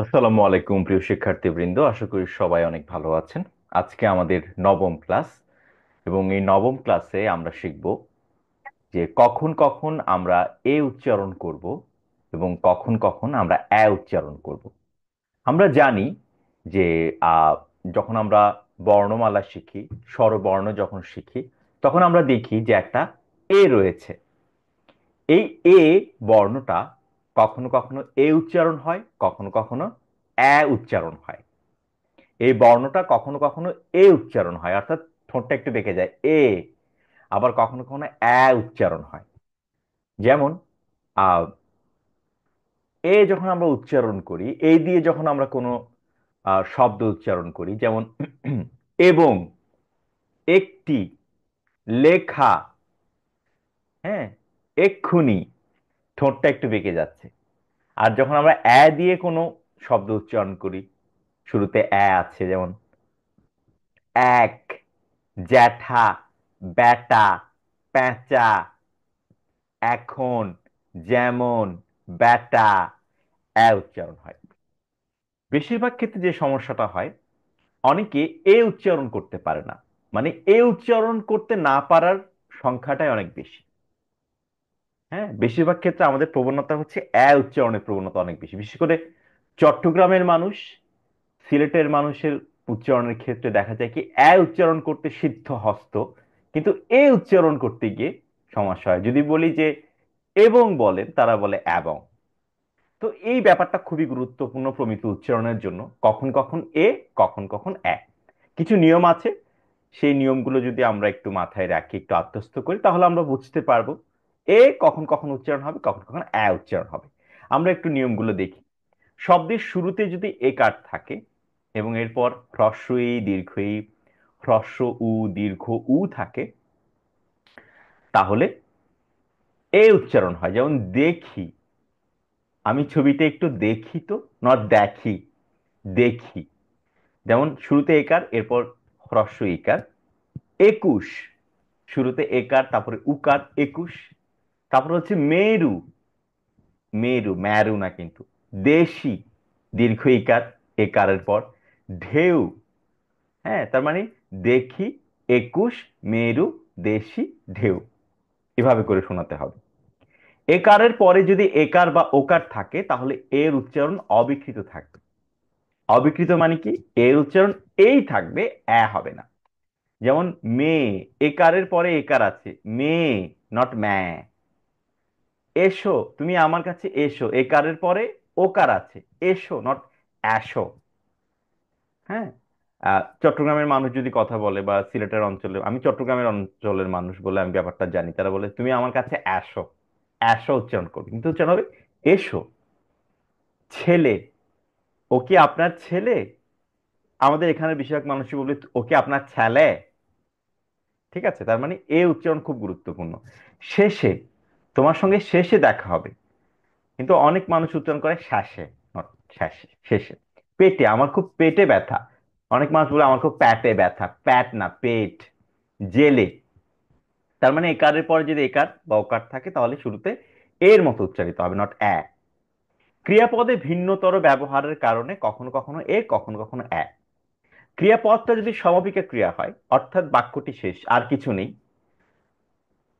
আসসালামু আলাইকুম প্রিয় শিক্ষার্থীবৃন্দ, আশা করি সবাই অনেক ভালো আছেন। আজকে আমাদের নবম ক্লাস এবং এই নবম ক্লাসে আমরা শিখব যে কখন কখন আমরা এ উচ্চারণ করব এবং কখন কখন আমরা উচ্চারণ করব। আমরা জানি যে আহ, যখন আমরা বর্ণমালা শিখি, স্বরবর্ণ যখন শিখি, তখন আমরা দেখি যে একটা এ রয়েছে। এই এ বর্ণটা কখনো কখনো এ উচ্চারণ হয়, কখনো কখনো উচ্চারণ হয়। এই বর্ণটা কখনো কখনো এ উচ্চারণ হয়, অর্থাৎ ঠোঁটটা একটু বেঁকে যায় এ। আবার কখনো কখনো উচ্চারণ হয়। যেমন আহ এ যখন আমরা উচ্চারণ করি, এই দিয়ে যখন আমরা কোনো শব্দ উচ্চারণ করি, যেমন এবং, একটি, লেখা, হ্যাঁ, এক্ষুনি, ঠোঁটটা একটু বেঁকে যাচ্ছে। আর যখন আমরা দিয়ে কোনো শব্দ উচ্চারণ করি, শুরুতে আছে, যেমন এক, জ্যাঠা, বেটা, পেঁচা, এখন, যেমন, বেটা, উচ্চারণ হয়। বেশিরভাগ ক্ষেত্রে যে সমস্যাটা হয়, অনেকে উচ্চারণ করতে পারে না। মানে উচ্চারণ করতে না পারার সংখ্যাটাই অনেক বেশি। হ্যাঁ, বেশিরভাগ ক্ষেত্রে আমাদের প্রবণতা হচ্ছে উচ্চারণের প্রবণতা অনেক বেশি, বিশেষ করে চট্টগ্রামের মানুষ, সিলেটের মানুষের উচ্চারণের ক্ষেত্রে দেখা যায় কি উচ্চারণ করতে সিদ্ধ হস্ত, কিন্তু উচ্চারণ করতে গিয়ে সমস্যা হয়। যদি বলি যে এবং বলেন, তারা বলে এবং। তো এই ব্যাপারটা খুবই গুরুত্বপূর্ণ প্রমিত উচ্চারণের জন্য। কখন কখন কখন কখন কিছু নিয়ম আছে। সেই নিয়মগুলো যদি আমরা একটু মাথায় রাখি, একটু আত্মস্থ করি, তাহলে আমরা বুঝতে পারবো কখন কখন উচ্চারণ হবে, কখন কখন উচ্চারণ হবে। আমরা একটু নিয়মগুলো দেখি। শব্দের শুরুতে যদি একার থাকে এবং এরপর হ্রস্ব ই, দীর্ঘ ই, হ্রস্ব উ, দীর্ঘ উ থাকে, তাহলে উচ্চারণ হয়। যেমন দেখি, আমি ছবিতে একটু দেখি তো, নট দেখি, দেখি। যেমন শুরুতে একার, এরপর হ্রস্ব ইকার। একুশ, শুরুতে একার, তারপরে উকার, একুশ। তারপর হচ্ছে মেরু, মেরু, ম্যারু না কিন্তু। দেশি, দীর্ঘ ইকার, একারের পর। ঢেউ, হ্যাঁ, তার মানে দেখি, একুশ, মেরু, দেশি, ঢেউ। এভাবে করে শোনাতে হবে। একারের পরে যদি একার বা ওকার থাকে, তাহলে এর উচ্চারণ অবিকৃত থাকবে। অবিকৃত মানে কি, এর উচ্চারণ থাকবে, হবে না। যেমন মেয়ে, একারের পরে একার আছে, মেয়ে, নট ম্যা। এসো, তুমি আমার কাছে এসো, একারের পরে ওকার আছে, এসো, নট অ্যাসো। হ্যাঁ। চট্টগ্রামের মানুষ যদি কথা বলে, বা সিলেটের অঞ্চলে, আমি চট্টগ্রামের অঞ্চলের মানুষ বলে আমি ব্যাপারটা জানি, তারা বলে তুমি আমার কাছে আসো, আসো উচ্চারণ করবে, কিন্তু উচ্চারণ হবে এসো। ছেলে, ও কি আপনার ছেলে? আমাদের এখানে বেশিরভাগ মানুষই বলবে ও কি আপনার ছেলে। ঠিক আছে, তার মানে উচ্চারণ খুব গুরুত্বপূর্ণ। শেষে, তোমার সঙ্গে শেষে দেখা হবে, কিন্তু অনেক মানুষ উচ্চারণ করে শ্বাসে, not শেষে, শেষে। পেটে, আমার খুব পেটে ব্যথা, অনেক মানুষ বলে আমার খুব পেটে ব্যথা, প্যাট না পেট। জেলে, তার মানে একারের পরে যদি একার বা ওকার থাকে, তাহলে শুরুতে এর মতো উচ্চারিত হবে, নট ক্রিয়াপদে ভিন্নতর ব্যবহারের কারণে কখনো কখনো কখনো কখনো ক্রিয়াপদটা যদি সমাপিকা ক্রিয়া হয়, অর্থাৎ বাক্যটি শেষ, আর কিছু নেই,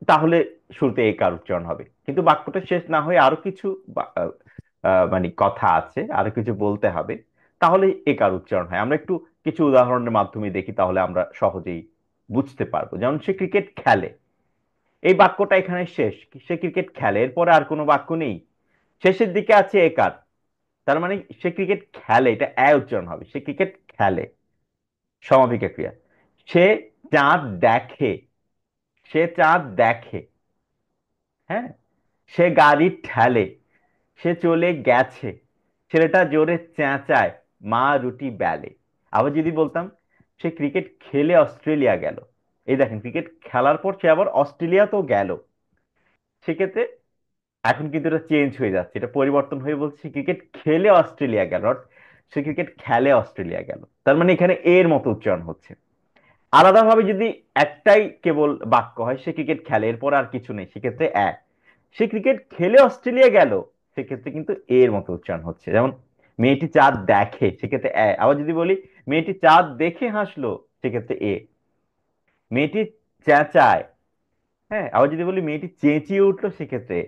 তাহলে শুরুতে একার উচ্চারণ হবে। কিন্তু বাক্যটা শেষ না হয়ে আরো কিছু মানে কথা আছে, আরো কিছু বলতে হবে, তাহলে একার উচ্চারণ হয়। আমরা একটু কিছু উদাহরণের মাধ্যমে দেখি, তাহলে আমরা সহজেই বুঝতে পারবো। যেমন সে ক্রিকেট খেলে, এই বাক্যটা এখানে শেষ, সে ক্রিকেট খেলে, এরপরে আর কোনো বাক্য নেই, শেষের দিকে আছে একার, তার মানে সে ক্রিকেট খেলে, এটা উচ্চারণ হবে, সে ক্রিকেট খেলে, সমাপিকা ক্রিয়া। সে চাঁদ দেখে, সে চাঁদ দেখে, হ্যাঁ। সে গাড়ি ঠেলে, সে চলে গেছে, ছেলেটা জোরে চেঁচায়, মা রুটি বেলে। আবার যদি বলতাম সে ক্রিকেট খেলে অস্ট্রেলিয়া গেল, এই দেখেন ক্রিকেট খেলার পর সে আবার অস্ট্রেলিয়াতেও গেল, সেক্ষেত্রে এখন কিন্তু এটা চেঞ্জ হয়ে যাচ্ছে, এটা পরিবর্তন হয়ে বলছে সে ক্রিকেট খেলে অস্ট্রেলিয়া গেল, not সে ক্রিকেট খেলে অস্ট্রেলিয়া গেল। তার মানে এখানে এর মতো উচ্চারণ হচ্ছে। আলাদাভাবে যদি একটাই কেবল বাক্য হয়, সে ক্রিকেট খেলে, এরপর আর কিছু নেই, সেক্ষেত্রে সে ক্রিকেট খেলে অস্ট্রেলিয়া গেল, সেক্ষেত্রে কিন্তু এর মতো উচ্চারণ হচ্ছে। যেমন মেয়েটি চাঁদ দেখে, সেক্ষেত্রে আবার যদি বলি মেয়েটি চাঁদ দেখে হাসলো, সেক্ষেত্রে মেয়েটি চেঁচায়, হ্যাঁ, আবার যদি বলি মেয়েটি চেঁচিয়ে উঠলো, সেক্ষেত্রে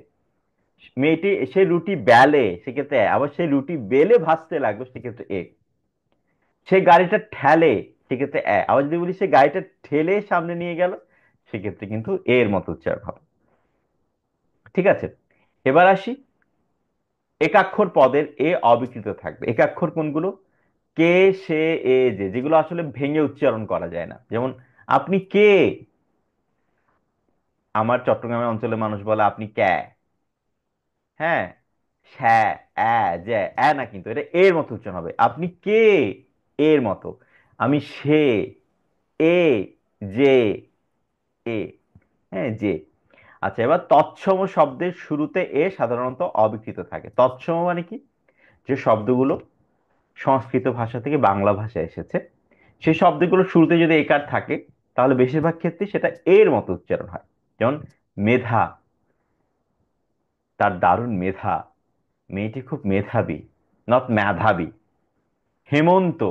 মেয়েটি সে রুটি বেলে, সেক্ষেত্রে আবার সে রুটি বেলে ভাজতে লাগলো, সেক্ষেত্রে সে গাড়িটা ঠেলে, সেক্ষেত্রে আবার যদি বলি সে গাড়িটা ঠেলে সামনে নিয়ে গেল, সেক্ষেত্রে কিন্তু এর মতো উচ্চারণ হবে। ঠিক আছে, এবার আসি একাক্ষর পদের অবিকৃত থাকবে। একাক্ষর কোনগুলো? কে, সে, যে, যেগুলো আসলে ভেঙে উচ্চারণ করা যায় না। যেমন আপনি কে, আমার চট্টগ্রামের অঞ্চলের মানুষ বলে আপনি ক্যা, হ্যাঁ, হ্যাঁ, যে, না, কিন্তু এটা এর মতো উচ্চারণ হবে। আপনি কে, এর মতো। আমি সে, এ, যে, এ, হ্যাঁ, যে। আচ্ছা, এবার তৎসম শব্দের শুরুতে সাধারণত অবিকৃত থাকে। তৎসম মানে কি? যে শব্দগুলো সংস্কৃত ভাষা থেকে বাংলা ভাষায় এসেছে, সেই শব্দগুলো শুরুতে যদি একার থাকে, তাহলে বেশিরভাগ ক্ষেত্রে সেটা এর মতো উচ্চারণ হয়। যেমন মেধা, তার দারুণ মেধা, মেয়েটি খুব মেধাবী, নট মেধাবী। হেমন্ত,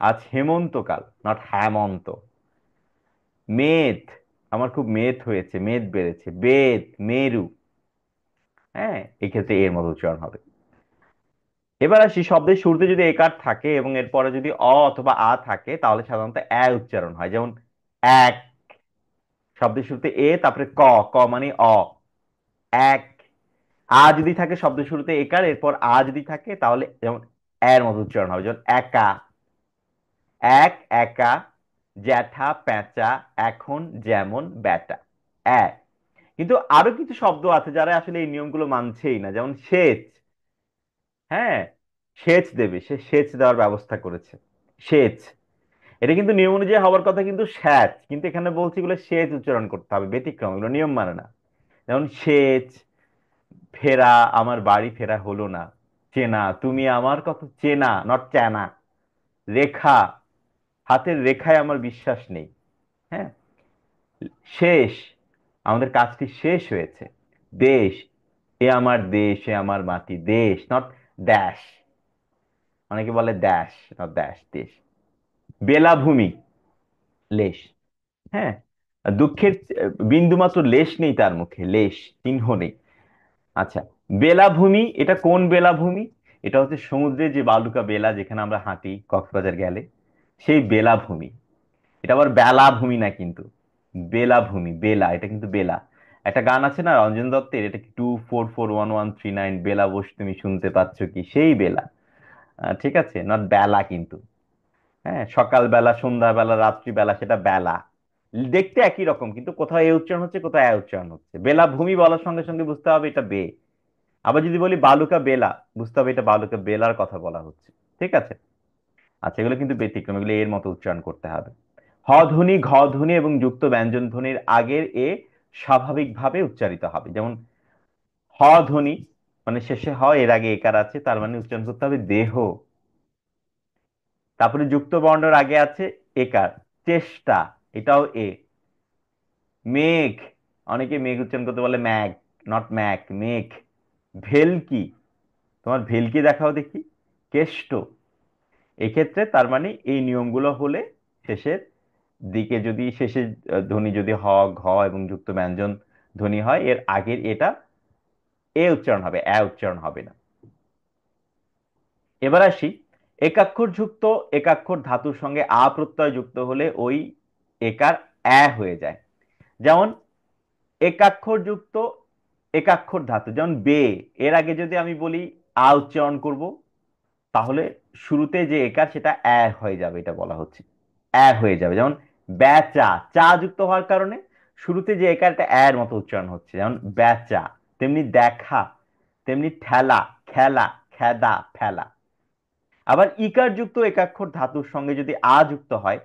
আজ হেমন্তকাল, নট হেমন্ত। মেদ, আমার খুব মেদ হয়েছে, মেদ বেড়েছে। বেদ, মেরু, হ্যাঁ, এক্ষেত্রে এর মতো উচ্চারণ হবে। এবার আসি শব্দের শুরুতে যদি একার থাকে এবং এরপরে যদি অথবা আ থাকে, তাহলে সাধারণত উচ্চারণ হয়। যেমন এক, শব্দের শুরুতে তারপরে ক, ক মানে এক। যদি থাকে শব্দের শুরুতে একার, এরপর যদি থাকে, তাহলে যেমন এর মতো উচ্চারণ হবে। যেমন একা, এক, একা, জ্যাঠা, পেঁচা, এখন, যেমন, বেটা, এক। কিন্তু আরো কিছু শব্দ আছে যারা আসলে এই নিয়মগুলো মানছেই না। যেমন সেচ, হ্যাঁ, সেচ দেবে, সে সেচ দেওয়ার ব্যবস্থা করেছে, সেচ। এটা কিন্তু নিয়ম অনুযায়ী হওয়ার কথা কিন্তু সেচ, কিন্তু এখানে বলছি এগুলো সেচ উচ্চারণ করতে হবে, ব্যতিক্রম, এগুলো নিয়ম মানে না। যেমন সেচ, ফেরা, আমার বাড়ি ফেরা হলো না। চেনা, তুমি আমার কত চেনা, নট চেনা। রেখা, হাতের রেখায় আমার বিশ্বাস নেই, হ্যাঁ। শেষ, আমাদের কাজটি শেষ হয়েছে। দেশ, এ আমার দেশ, এ আমার মাটি। দেশ, নট ড্যাশ। অনেকে বলে ড্যাশ, নট ড্যাশ, দেশ। বেলাভূমি, লেশ, হ্যাঁ, দুঃখের বিন্দুমাত্র লেশ নেই তার মুখে, লেশ, চিহ্ন নেই। আচ্ছা, বেলাভূমি, এটা কোন বেলাভূমি? এটা হচ্ছে সমুদ্রে যে বালুকা বেলা, যেখানে আমরা হাঁটি কক্সবাজার গেলে, সেই বেলাভূমি। এটা আবার বেলাভূমি না কিন্তু, বেলাভূমি, বেলা, এটা কিন্তু বেলা। একটা গান আছে না রঞ্জন দত্তের, এটা কি 2441139, বেলা বস তুমি শুনতে পাচ্ছ কি, সেই বেলা। ঠিক আছে, নট বেলা কিন্তু। হ্যাঁ, সকালবেলা, সন্ধ্যাবেলা, রাত্রিবেলা, সেটা বেলা। দেখতে একই রকম, কিন্তু কোথাও উচ্চারণ হচ্ছে, কোথাও উচ্চারণ হচ্ছে। বেলা ভূমি বলার সঙ্গে সঙ্গে বুঝতে হবে এটা আবার যদি বলি বালুকা বেলা, বুঝতে হবে এটা বালুকা বেলার কথা বলা হচ্ছে। ঠিক আছে। আচ্ছা, এগুলো কিন্তু ব্যতিক্রম, এগুলো এর মতো উচ্চারণ করতে হবে। হ ধ্বনি, ঘ ধ্বনি এবং যুক্ত ব্যঞ্জন ধ্বনির আগের স্বাভাবিকভাবে উচ্চারিত হবে। যেমন হ ধ্বনি মানে শেষে এর আগে একার আছে, তার মানে উচ্চারণ করতে হবে দেহ। তারপরে যুক্ত বর্ণের আগে আছে একার, চেষ্টা, এটাও মেঘ, অনেকে মেঘ উচ্চারণ করতে বলে ম্যাগ, নট ম্যাক, মেঘ। ভেলকি, তোমার ভেলকি দেখাও দেখি। কেষ্ট। এক্ষেত্রে তার মানে এই নিয়মগুলো হলে শেষের দিকে যদি শেষের ধ্বনি যদি ঘ এবং যুক্ত ব্যঞ্জন ধ্বনি হয়, এর আগের এটা উচ্চারণ হবে, উচ্চারণ হবে না। এবার আসি একাক্ষর যুক্ত একাক্ষর ধাতুর সঙ্গে প্রত্যয় যুক্ত হলে ওই একার হয়ে যায়। যেমন একাক্ষর যুক্ত একাক্ষর ধাতু, যেমন এর আগে যদি আমি বলি উচ্চারণ করব, তাহলে শুরুতে যে একার সেটা হয়ে যাবে, এটা বলা হচ্ছে হয়ে যাবে। যেমন বেচা, চা যুক্ত হওয়ার কারণে শুরুতে যে একারটা এর মতো উচ্চারণ হচ্ছে, যেমন বেচা। তেমনি দেখা, তেমনি ঠেলা, খেলা, খেদা, ফেলা। আবার ইকার যুক্ত একাক্ষর ধাতুর সঙ্গে যদি যুক্ত হয়,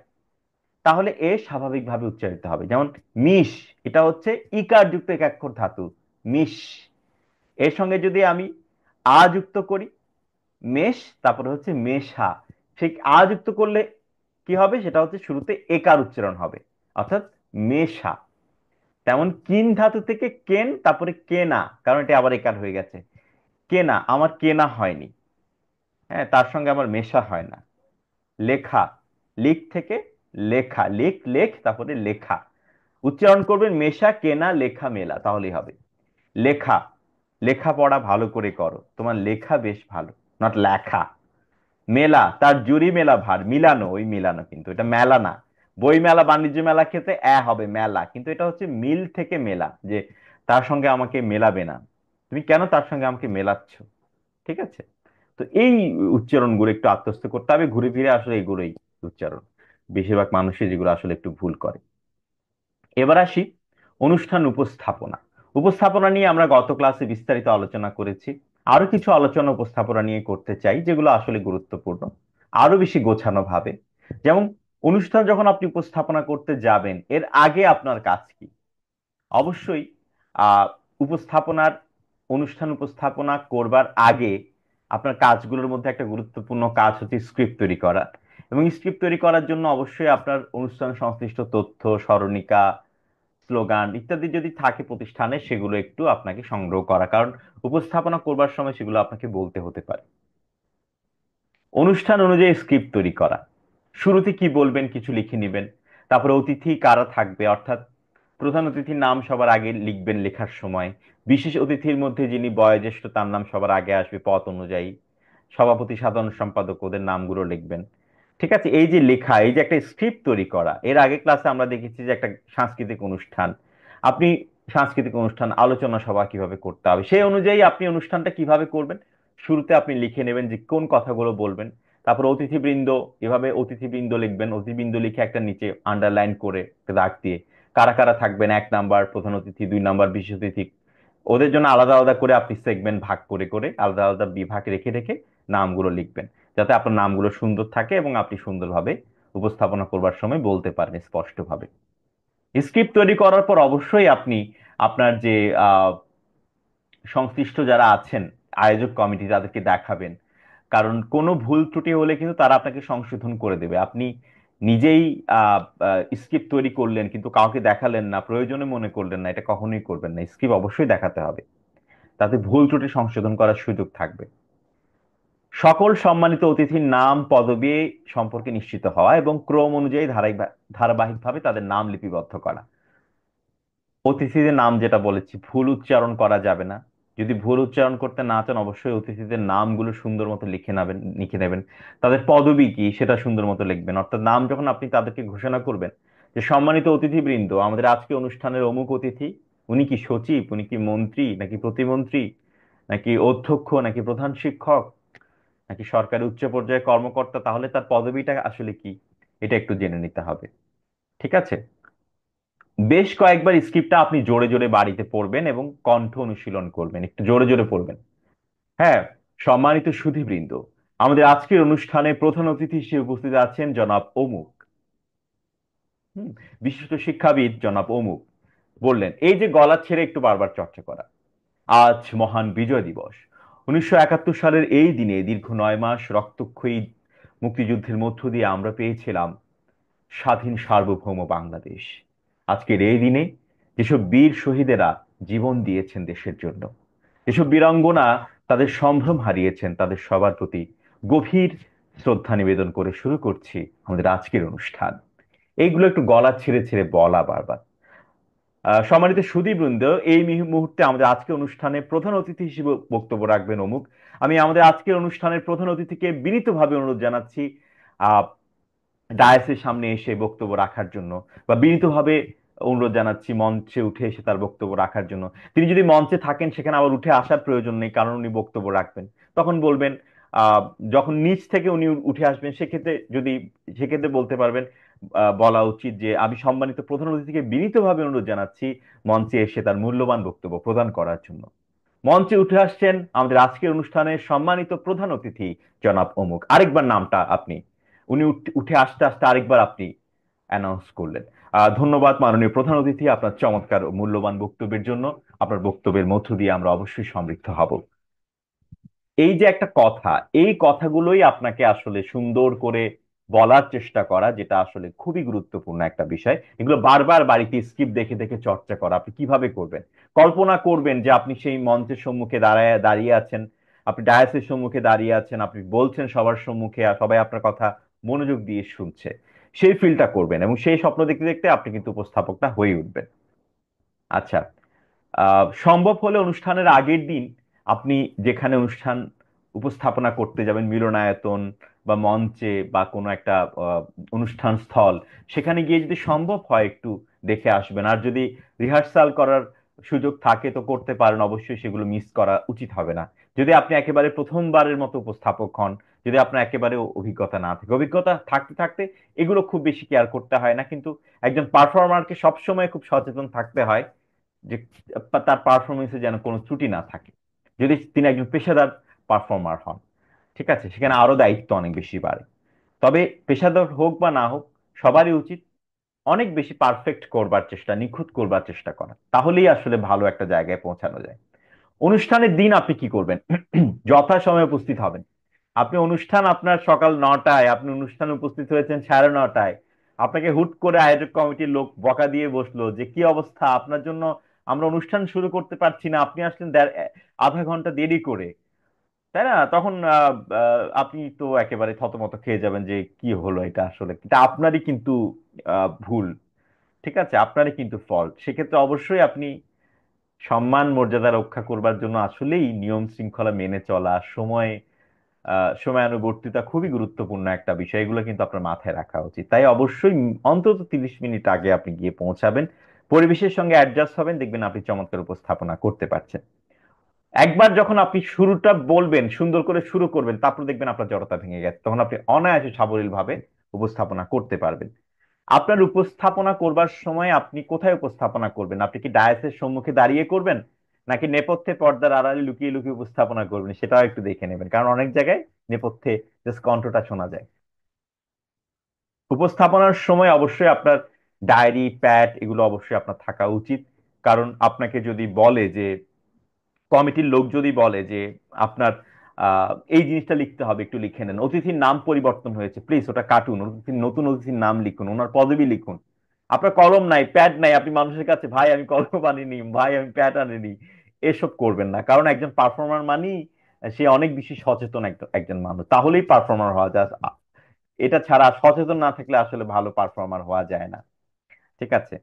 তাহলে স্বাভাবিকভাবে উচ্চারিত হবে। যেমন মিশ, এটা হচ্ছে ইকার যুক্ত একাক্ষর ধাতু, মিশ। এর সঙ্গে যদি আমি যুক্ত করি, মেষ, তারপরে হচ্ছে মেশা। সেই যুক্ত করলে কি হবে, সেটা হচ্ছে শুরুতে একার উচ্চারণ হবে, অর্থাৎ মেশা। তেমন কিন ধাতু থেকে কেন, তারপরে কেনা, কারণ এটা আবার একার হয়ে গেছে। কেনা, আমার কেনা হয়নি। হ্যাঁ, তার সঙ্গে আমার মেশা হয় না। লেখা, লিখ থেকে লেখা, লিখ লেখ তারপরে লেখা। উচ্চারণ করবেন মেশা কেনা লেখা মেলা, তাহলেই হবে। লেখা, লেখাপড়া ভালো করে করো, তোমার লেখা বেশ ভালো, নট লেখা। মেলা, তার জুরি মেলা ভার, মিলানো, ওই মিলানো, কিন্তু এটা মেলা না। বই মেলা, বাণিজ্য মেলা ক্ষেত্রে হবে মেলা, কিন্তু এটা হচ্ছে মিল থেকে মেলা, যে তার সঙ্গে আমাকে মেলাবে না, তুমি কেন তার সঙ্গে আমাকে মেলাচ্ছ। ঠিক আছে? তো এই উচ্চারণগুলো একটু আত্মস্থ করতে হবে, ঘুরে ফিরে আসলে এগুলোই উচ্চারণ বেশিরভাগ মানুষই যেগুলো আসলে একটু ভুল করে। এবার আসি অনুষ্ঠান উপস্থাপনা। উপস্থাপনা নিয়ে আমরা গত ক্লাসে বিস্তারিত আলোচনা করেছি। আরো কিছু আলোচনা উপস্থাপনা নিয়ে করতে চাই, যেগুলো আসলে গুরুত্বপূর্ণ, আরো বেশি গোছানো ভাবে। যেমন, অনুষ্ঠান যখন আপনি উপস্থাপনা করতে যাবেন, এর আগে আপনার কাজ কি? অবশ্যই আহ উপস্থাপনার অনুষ্ঠান উপস্থাপনা করবার আগে আপনার কাজগুলোর মধ্যে একটা গুরুত্বপূর্ণ কাজ হচ্ছে স্ক্রিপ্ট তৈরি করা। এবং স্ক্রিপ্ট তৈরি করার জন্য অবশ্যই আপনার অনুষ্ঠান সংশ্লিষ্ট তথ্য, স্মরণিকা, স্লোগান ইত্যাদি যদি থাকে প্রতিষ্ঠানে, সেগুলো একটু আপনাকে সংগ্রহ করা, কারণ উপস্থাপনা করবার সময় সেগুলো আপনাকে বলতে হতে পারে। অনুষ্ঠান অনুযায়ী স্ক্রিপ্ট তৈরি করা, শুরুতে কি বলবেন কিছু লিখে নেবেন। তারপরে অতিথি কারা থাকবে, অর্থাৎ প্রধান অতিথির নাম সবার আগে লিখবেন লেখার সময়। বিশেষ অতিথির মধ্যে যিনি বয়োজ্যেষ্ঠ তার নাম সবার আগে আসবে পদ অনুযায়ী। সভাপতি, সাধারণ সম্পাদক, ওদের নামগুলো লিখবেন। ঠিক আছে? এই যে লেখা, এই যে একটা স্ক্রিপ্ট তৈরি করা, এর আগে ক্লাসে আমরা দেখেছি যে একটা সাংস্কৃতিক অনুষ্ঠান, আপনি সাংস্কৃতিক অনুষ্ঠান আলোচনা সভা কিভাবে করতে হবে, সেই অনুযায়ী আপনি অনুষ্ঠানটা কিভাবে করবেন। শুরুতে আপনি লিখে নেবেন যে কোন কথাগুলো বলবেন। তারপর অতিথিবৃন্দ, এভাবে অতিথিবৃন্দ লিখবেন, অতিথিবৃন্দ লিখে একটা নিচে আন্ডারলাইন করে দাগ দিয়ে কারা কারা থাকবেন, 1 নাম্বার প্রধান অতিথি, 2 নাম্বার বিশেষ অতিথি, ওদের জন্য আলাদা আলাদা করে আপনি সেগমেন্ট ভাগ করে করে আলাদা আলাদা বিভাগ রেখে রেখে নামগুলো লিখবেন, যাতে আপনার নামগুলো সুন্দর থাকে এবং আপনি সুন্দরভাবে উপস্থাপনা করবার সময় বলতে পারেন স্পষ্টভাবে। স্ক্রিপ্ট তৈরি করার পর অবশ্যই আপনি আপনার যে আহ সংশ্লিষ্ট যারা আছেন, আয়োজক কমিটি, তাদেরকে দেখাবেন। কারণ কোনো ভুল ত্রুটি হলে কিন্তু তারা আপনাকে সংশোধন করে দেবে। আপনি নিজেই স্ক্রিপ্ট তৈরি করলেন কিন্তু কাউকে দেখালেন না, প্রয়োজনে মনে করলেন না, এটা কখনোই করবেন না। স্ক্রিপ্ট অবশ্যই দেখাতে হবে, তাতে ভুল ত্রুটি সংশোধন করার সুযোগ থাকবে। সকল সম্মানিত অতিথির নাম, পদবি সম্পর্কে নিশ্চিত হওয়া এবং ক্রম অনুযায়ী ধারাবাহিকভাবে তাদের নাম লিপিবদ্ধ করা। অতিথিদের নাম যেটা বলেছি, ভুল উচ্চারণ করা যাবে না। যদি ভুল উচ্চারণ করতে না চান, অবশ্যই অতিথিদের নামগুলো সুন্দর মতো লিখে নেবেন। তাদের পদবি কি সেটা সুন্দর মতো লিখবেন। অর্থাৎ নাম যখন আপনি তাদেরকে ঘোষণা করবেন, যে সম্মানিত অতিথিবৃন্দ, আমাদের আজকে অনুষ্ঠানের অমুক অতিথি, উনি কি সচিব, উনি কি মন্ত্রী নাকি প্রতিমন্ত্রী, নাকি অধ্যক্ষ, নাকি প্রধান শিক্ষক, নাকি সরকারি উচ্চ পর্যায়ের কর্মকর্তা, তাহলে তার পদবিটা আসলে কি, এটা একটু জেনে নিতে হবে। ঠিক আছে? বেশ কয়েকবার স্ক্রিপ্টটা আপনি জোরে জোরে বাড়িতে পড়বেন এবং কণ্ঠ অনুশীলন করবেন, একটু জোরে জোরে পড়বেন। হ্যাঁ, সম্মানিত সুধীবৃন্দ, আমাদের আজকের অনুষ্ঠানে প্রধান অতিথি হিসেবে উপস্থিত আছেন জনাব অমুক। হুম, বিশিষ্ট শিক্ষাবিদ জনাব অমুক। বললেন, এই যে গলা ছেড়ে একটু বারবার চর্চা করা। আজ মহান বিজয় দিবস। 1971 সালের এই দিনে দীর্ঘ 9 মাস রক্তক্ষয়ী মুক্তিযুদ্ধের মধ্য দিয়ে আমরা পেয়েছিলাম স্বাধীন সার্বভৌম বাংলাদেশ। আজকের এই দিনে যেসব বীর শহীদেরা জীবন দিয়েছেন দেশের জন্য, যেসব বীরাঙ্গনা তাদের সম্ভ্রম হারিয়েছেন, তাদের সবার প্রতি গভীর শ্রদ্ধা নিবেদন করে শুরু করছি আমাদের আজকের অনুষ্ঠান। এইগুলো একটু গলা ছেড়ে ছেড়ে বলা বারবার। সম্মানিত সুধীবৃন্দ, এই মুহূর্তে আমাদের আজকের অনুষ্ঠানে প্রধান অতিথি হিসেবে বক্তব্য রাখবেন অমুক। আমি আমাদের আজকের অনুষ্ঠানের প্রধান অতিথিকে বিনীতভাবে অনুরোধ জানাচ্ছি আহ ডায়াসের সামনে এসে বক্তব্য রাখার জন্য, বা বিনীতভাবে অনুরোধ জানাচ্ছি মঞ্চে উঠে এসে তার বক্তব্য রাখার জন্য। তিনি যদি মঞ্চে থাকেন, সেখানে আবার উঠে আসার প্রয়োজন নেই, কারণ উনি বক্তব্য রাখবেন। তখন বলবেন, আহ যখন নিচ থেকে উনি উঠে আসবেন, সেক্ষেত্রে বলতে পারবেন, বলা উচিত যে আমি সম্মানিত প্রধান অতিথিকে বিনীতভাবে অনুরোধ জানাচ্ছি মঞ্চে এসে তার মূল্যবান বক্তব্য প্রদান করার জন্য। মঞ্চে উঠে আসছেন আমাদের আজকের অনুষ্ঠানের সম্মানিত প্রধান অতিথি জনাব অমুক। আরেকবার নামটা আপনি, উনি উঠে আসতে আসতে আরেকবার আপনি অ্যানাউন্স করলেন। ধন্যবাদ মাননীয় প্রধান অতিথি, আপনার চমৎকার ও মূল্যবান বক্তব্যের জন্য। আপনার বক্তব্যের মধ্য দিয়ে আমরা অবশ্যই সমৃদ্ধ হব। এই যে একটা কথা, এই কথাগুলোই আপনাকে আসলে সুন্দর করে বলার চেষ্টা করা, যেটা আসলে খুবই গুরুত্বপূর্ণ একটা বিষয়। এগুলো বারবার বাড়িতে স্ক্রিপ্ট দেখে দেখে চর্চা করা। আপনি কিভাবে করবেন? কল্পনা করবেন যে আপনি সেই মঞ্চের সম্মুখে দাঁড়িয়ে দাঁড়িয়ে আছেন, আপনি ডায়াসের সম্মুখে দাঁড়িয়ে আছেন, আপনি বলছেন সবার সম্মুখে, আর সবাই আপনার কথা মনোযোগ দিয়ে শুনছে, সেই ফিলটা করবেন এবং সেই স্বপ্ন দেখতে দেখতে আপনি কিন্তু উপস্থাপকটা হয়ে উঠবেন। আচ্ছা, সম্ভব হলে অনুষ্ঠানের আগের দিন আপনি যেখানে অনুষ্ঠান উপস্থাপনা করতে যাবেন, মিলনায়তন বা মঞ্চে বা কোনো একটা আহ, অনুষ্ঠান স্থল, সেখানে গিয়ে যদি সম্ভব হয় একটু দেখে আসবেন। আর যদি রিহার্সাল করার সুযোগ থাকে তো করতে পারেন, অবশ্যই সেগুলো মিস করা উচিত হবে না। যদি আপনি একেবারে প্রথমবারের মতো উপস্থাপক হন, যদি আপনার একেবারে অভিজ্ঞতা না থাকে, অভিজ্ঞতা থাকতে থাকতে এগুলো খুব বেশি কেয়ার করতে হয় না, কিন্তু একজন পারফর্মারকে সবসময় খুব সচেতন থাকতে হয় যে তার পারফরমেন্সে যেন কোনো ত্রুটি না থাকে, যদি তিনি একজন পেশাদার পারফর্মার হন। ঠিক আছে, সেখানে আরো দায়িত্ব অনেক বেশি বাড়ে। তবে পেশাদার হোক বা না হোক, সবারই উচিত অনেক বেশি পারফেক্ট করবার চেষ্টা, নিখুঁত করবার চেষ্টা করা, তাহলেই আসলে ভালো একটা জায়গায় পৌঁছানো যায়। অনুষ্ঠানের দিন আপনি কি করবেন? যথাসময়ে উপস্থিত হবেন। আপনি অনুষ্ঠান আপনার সকাল 9টায়, আপনি অনুষ্ঠানে উপস্থিত হয়েছেন 9:30টায়, আপনাকে হুট করে আয়োজক কমিটির লোক বকা দিয়ে বসলো যে কি অবস্থা, আপনার জন্য আমরা অনুষ্ঠান শুরু করতে পারছি না, আপনি আসলেন আধা ঘন্টা দেরি করে, তাই না? তখন আপনি তো একেবারে থতমত খেয়ে যাবেন যে কি হলো এটা, আসলে এটা আপনারই কিন্তু ভুল। ঠিক আছে, আপনারই কিন্তু ফল্ট। সেক্ষেত্রে অবশ্যই আপনি সম্মান মর্যাদা রক্ষা করবার জন্য আসলেই নিয়ম শৃঙ্খলা মেনে চলা, সময়ানুবর্তিতা খুবই গুরুত্বপূর্ণ একটা বিষয়, এগুলো কিন্তু আপনার মাথায় রাখা উচিত। তাই অবশ্যই অন্তত 30 মিনিট আগে আপনি গিয়ে পৌঁছাবেন, পরিবেশের সঙ্গে অ্যাডজাস্ট হবেন, দেখবেন আপনি চমৎকার উপস্থাপনা করতে পারছেন। একবার যখন আপনি শুরুটা বলবেন, সুন্দর করে শুরু করবেন, তারপর দেখবেন আপনার জড়তা ভেঙে গেছে, তখন আপনি অনায়াসে সাবলীল ভাবে উপস্থাপনা করতে পারবেন। আপনার উপস্থাপনা করবার সময় আপনি কোথায় উপস্থাপনা করবেন? আপনি কি ডায়াসের সম্মুখে দাঁড়িয়ে করবেন, নাকি নেপথ্যে পর্দার আড়ালে লুকিয়ে লুকিয়ে উপস্থাপনা করবেন, সেটাও একটু দেখে নেবেন, কারণ অনেক জায়গায় নেপথ্যে জাস্ট কণ্ঠটা শোনা যায়। উপস্থাপনার সময় অবশ্যই আপনার ডায়েরি, প্যাড এগুলো অবশ্যই আপনার থাকা উচিত। কারণ আপনাকে যদি বলে যে, কমিটির লোক যদি বলে যে আপনার এই জিনিসটা লিখতে হবে, একটু লিখে নেন, অতিথির নাম পরিবর্তন হয়েছে, প্লিজ ওটা কাটুন, নতুন অতিথির নাম লিখুন, ওনার পদবি লিখুন। আপনার কলম নাই, প্যাড নাই, আপনি মানুষের কাছে ভাই আমি কলম আনিনি, ভাই আমি প্যাড আনিনি, এসব করবেন না। কারণ একজন পারফর্মার মানেই সে অনেক বেশি সচেতন একজন মানুষ, তাহলেই পারফর্মার হওয়া যায়। এটা ছাড়া সচেতন না থাকলে আসলে ভালো পারফর্মার হওয়া যায় না। ঠিক আছে,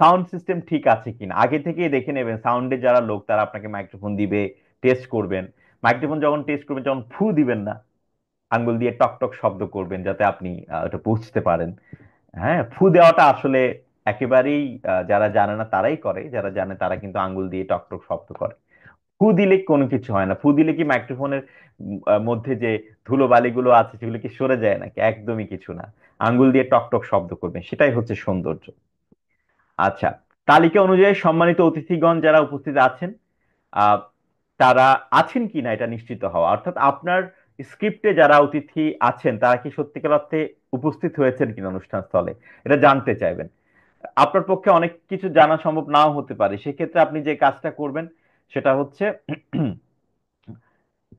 সাউন্ড সিস্টেম ঠিক আছে কিনা আগে থেকেই দেখে নেবেন। সাউন্ডের যারা লোক তারা আপনাকে মাইক্রোফোন দিবে, টেস্ট করবেন। মাইক্রোফোন যখন টেস্ট করবেন, যখন ফু দিবেন না, আঙ্গুল দিয়ে টক টক শব্দ করবেন যাতে আপনি এটা বুঝতে পারেন। হ্যাঁ, ফু দেওয়াটা আসলে একেবারেই যারা জানে না তারাই করে, যারা জানে তারা কিন্তু আঙ্গুল দিয়ে টক টক শব্দ করে। ফু দিলে কোনো কিছু হয় না। ফু দিলে কি মাইক্রোফোনের মধ্যে যে ধুলোবালিগুলো আছে সেগুলো কি সরে যায় নাকি? একদমই কিছু না। আঙ্গুল দিয়ে টক টক শব্দ করবেন, সেটাই হচ্ছে সৌন্দর্য। আচ্ছা, তালিকা অনুযায়ী সম্মানিত অতিথিগণ যারা উপস্থিত আছেন, আহ, তারা আছেন কিনা এটা নিশ্চিত হওয়া, অর্থাৎ আপনার স্ক্রিপ্টে যারা অতিথি আছেন তারা কি সত্যিকার অর্থে উপস্থিত হয়েছেন কিনা অনুষ্ঠান স্থলে, এটা জানতে চাইবেন। আপনার পক্ষে অনেক কিছু জানা সম্ভব নাও হতে পারে, সেক্ষেত্রে আপনি যে কাজটা করবেন সেটা হচ্ছে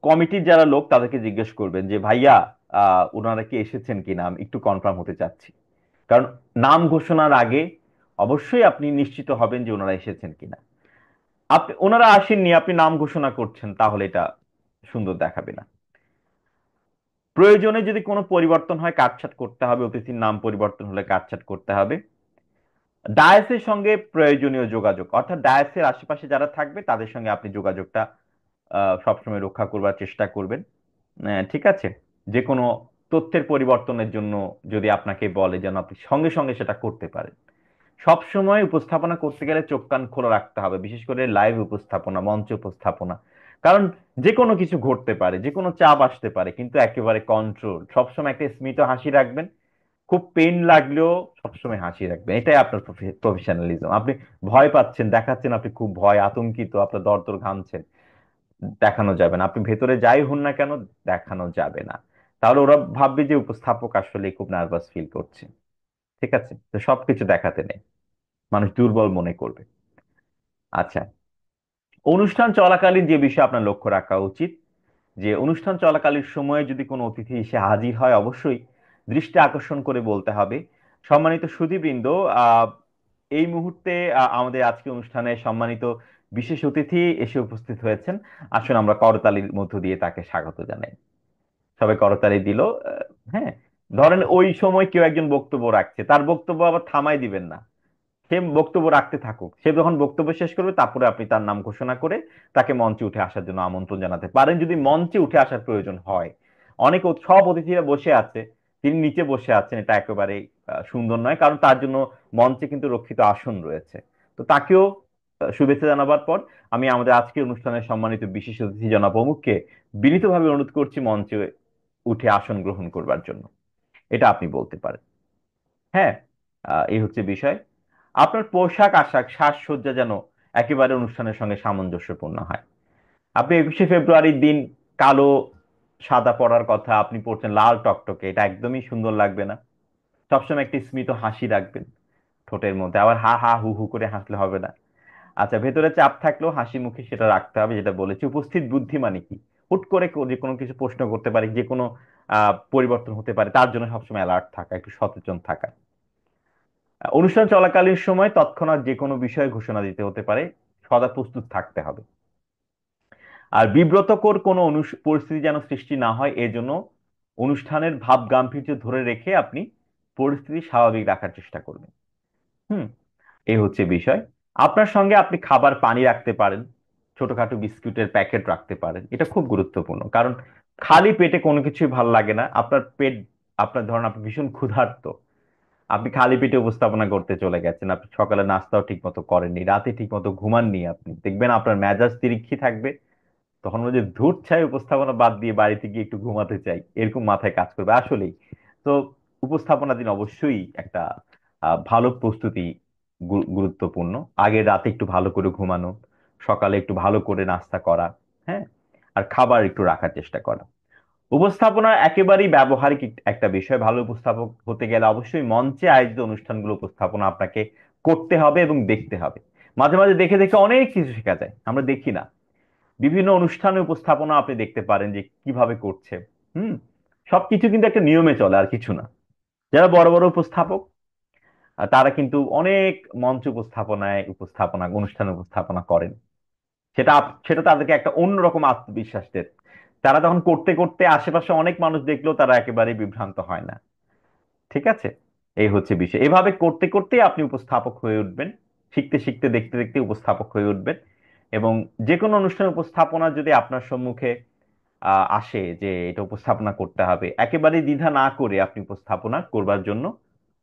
কমিটির যারা লোক তাদেরকে জিজ্ঞেস করবেন যে ভাইয়া, ওনারা কি এসেছেন কিনা, আমি একটু কনফার্ম হতে চাচ্ছি। কারণ নাম ঘোষণার আগে অবশ্যই আপনি নিশ্চিত হবেন যে ওনারা এসেছেন কিনা। আপনি ওনারা আসেননি, আপনি নাম ঘোষণা করছেন, তাহলে এটা সুন্দর দেখাবে না। প্রয়োজনে যদি কোনো পরিবর্তন হয় কাটছাট করতে হবে, অতিথির নাম পরিবর্তন হলে কাটছাট করতে হবে। ডায়াসের সঙ্গে প্রয়োজনীয় যোগাযোগ, অর্থাৎ ডায়াসের আশেপাশে যারা থাকবে তাদের সঙ্গে আপনি যোগাযোগটা সবসময় রক্ষা করবার চেষ্টা করবেন। ঠিক আছে, যে কোনো তথ্যের পরিবর্তনের জন্য যদি আপনাকে বলে, যেন আপনি সঙ্গে সঙ্গে সেটা করতে পারেন। সব সময় উপস্থাপনা করতে গেলে চোখ কান খোলা রাখতে হবে, বিশেষ করে লাইভ উপস্থাপনা, মঞ্চ উপস্থাপনা। কারণ যে কোনো কিছু ঘটতে পারে, যে কোনো চাপ আসতে পারে, কিন্তু একেবারে কন্ট্রোল, সবসময় একটা স্মিত হাসি রাখবেন। খুব পেন লাগলেও সবসময় হাসি রাখবেন, এটাই আপনার প্রফেশনালিজম। আপনি ভয় পাচ্ছেন, দেখাচ্ছেন আপনি খুব ভয় আতঙ্কিত, আপনার দর দর ঘামছেন, দেখানো যাবে না। আপনি ভেতরে যাই হন না কেন, দেখানো যাবে না। তাহলে ওরা ভাববে যে উপস্থাপক আসলে খুব নার্ভাস ফিল করছে। ঠিক আছে, তো সবকিছু দেখাতে নেই, মানুষ দুর্বল মনে করবে। আচ্ছা, অনুষ্ঠান চলাকালীন যে বিষয়ে আপনার লক্ষ্য রাখা উচিত, যে অনুষ্ঠান চলাকালীন সময়ে যদি কোনো অতিথি এসে হাজির হয়, অবশ্যই দৃষ্টি আকর্ষণ করে বলতে হবে, সম্মানিত সুধীবৃন্দ, আহ এই মুহূর্তে আমাদের আজকে অনুষ্ঠানে সম্মানিত বিশেষ অতিথি এসে উপস্থিত হয়েছেন। আসুন আমরা করতালির মধ্য দিয়ে তাকে স্বাগত জানাই। সবাই করতালি দিল। হ্যাঁ, ধরেন ওই সময় কেউ একজন বক্তব্য রাখছে, তার বক্তব্য আবার থামাই দিবেন না, সে বক্তব্য রাখতে থাকুক। সে যখন বক্তব্য শেষ করবে তারপরে আপনি তার নাম ঘোষণা করে তাকে মঞ্চে উঠে আসার জন্য আমন্ত্রণ জানাতে পারেন, যদি মঞ্চে উঠে আসার প্রয়োজন হয়। অনেক সব অতিথিরা বসে আছে, তিনি নিচে বসে আছেন, এটা একেবারে সুন্দর নয়, কারণ তার জন্য মঞ্চে কিন্তু রক্ষিত আসন রয়েছে। তো তাকেও শুভেচ্ছা জানাবার পর আমি আমাদের আজকের অনুষ্ঠানের সম্মানিত বিশেষ অতিথি জনাব প্রমুখকে বিনীতভাবে অনুরোধ করছি মঞ্চে উঠে আসন গ্রহণ করবার জন্য। এটা আপনি বলতে পারেন। হ্যাঁ, এই হচ্ছে বিষয়। আপনার পোশাক আশাক সাজসজ্জা যেন একেবারে অনুষ্ঠানের সঙ্গে সামঞ্জস্যপূর্ণ হয়। আপনি 21শে ফেব্রুয়ারির দিন কালো সাদা পরার কথা, আপনি পরছেন লাল টকটকে, এটা একদমই সুন্দর লাগবে না। সবসময় একটি স্মিত হাসি রাখবেন ঠোঁটের মধ্যে, আবার হা হা হু হু করে হাসলে হবে না। আচ্ছা, ভেতরে চাপ থাকলেও হাসি মুখে সেটা রাখতে হবে, যেটা বলেছি। উপস্থিত বুদ্ধি মানে কি? হুট করে যে কোনো কিছু প্রশ্ন করতে পারে, যে কোনো পরিবর্তন হতে পারে, তার জন্য সবসময় অ্যালার্ট থাকা, একটু সচেতন থাকা। অনুষ্ঠান চলাকালীন সময় তৎক্ষণাৎ যে কোনো বিষয়ে ঘোষণা দিতে হতে পারে, সদা প্রস্তুত থাকতে হবে। আর বিব্রতকর কোনো পরিস্থিতি যেন সৃষ্টি না হয়, এর জন্য অনুষ্ঠানের ভাব গাম্ভীর্য ধরে রেখে আপনি পরিস্থিতি স্বাভাবিক রাখার চেষ্টা করবেন। হুম, এই হচ্ছে বিষয়। আপনার সঙ্গে আপনি খাবার পানি রাখতে পারেন, ছোটখাটো বিস্কুটের প্যাকেট রাখতে পারেন, এটা খুব গুরুত্বপূর্ণ। কারণ খালি পেটে কোনো কিছুই ভালো লাগে না। আপনার পেট, আপনার ধরেন আপনি ভীষণ ক্ষুধার্ত, আপনি খালি পেটে উপস্থাপনা করতে চলে গেছেন, আপনি সকালে নাস্তাও ঠিক মতো করেননি, রাতে ঠিক মতো ঘুমাননি, আপনি দেখবেন আপনার মেজাজ তিরিক্ষি থাকবে। তখন ওই যে ধূর ছাই, উপস্থাপনা বাদ দিয়ে বাড়িতে গিয়ে একটু ঘুমাতে চাই, এরকম মাথায় কাজ করবে আসলেই। তো উপস্থাপনা দিন অবশ্যই একটা ভালো প্রস্তুতি গুরুত্বপূর্ণ। আগের রাতে একটু ভালো করে ঘুমানো, সকালে একটু ভালো করে নাস্তা করা, হ্যাঁ, আর খাবার একটু রাখার চেষ্টা করা। উপস্থাপনা একেবারেই ব্যবহারিক একটা বিষয়। ভালো উপস্থাপক হতে গেলে অবশ্যই মঞ্চে আয়োজিত অনুষ্ঠানগুলো উপস্থাপনা আপনাকে করতে হবে এবং দেখতে হবে। মাঝে মাঝে দেখে দেখে অনেক কিছু শেখা যায়, আমরা দেখি না। বিভিন্ন অনুষ্ঠানে উপস্থাপনা আপনি দেখতে পারেন যে কিভাবে করছে। হুম, সবকিছু কিন্তু একটা নিয়মে চলে, আর কিছু না। যারা বড় বড় উপস্থাপক, তারা কিন্তু অনেক মঞ্চ উপস্থাপনায় অনুষ্ঠানে উপস্থাপনা করেন। সেটা তাদেরকে একটা অন্যরকম আত্মবিশ্বাস দেয়। তারা তখন করতে করতে আশেপাশে অনেক মানুষ দেখলেও তারা একেবারে বিভ্রান্ত হয় না। ঠিক আছে, এই হচ্ছে বিষয়। এভাবে করতে করতে আপনি উপস্থাপক হয়ে উঠবেন, শিখতে শিখতে দেখতে দেখতে উপস্থাপক হয়ে উঠবেন। এবং যে কোনো অনুষ্ঠান উপস্থাপনা যদি আপনার সম্মুখে আসে যে এটা উপস্থাপনা করতে হবে, একেবারে দ্বিধা না করে আপনি উপস্থাপনা করবার জন্য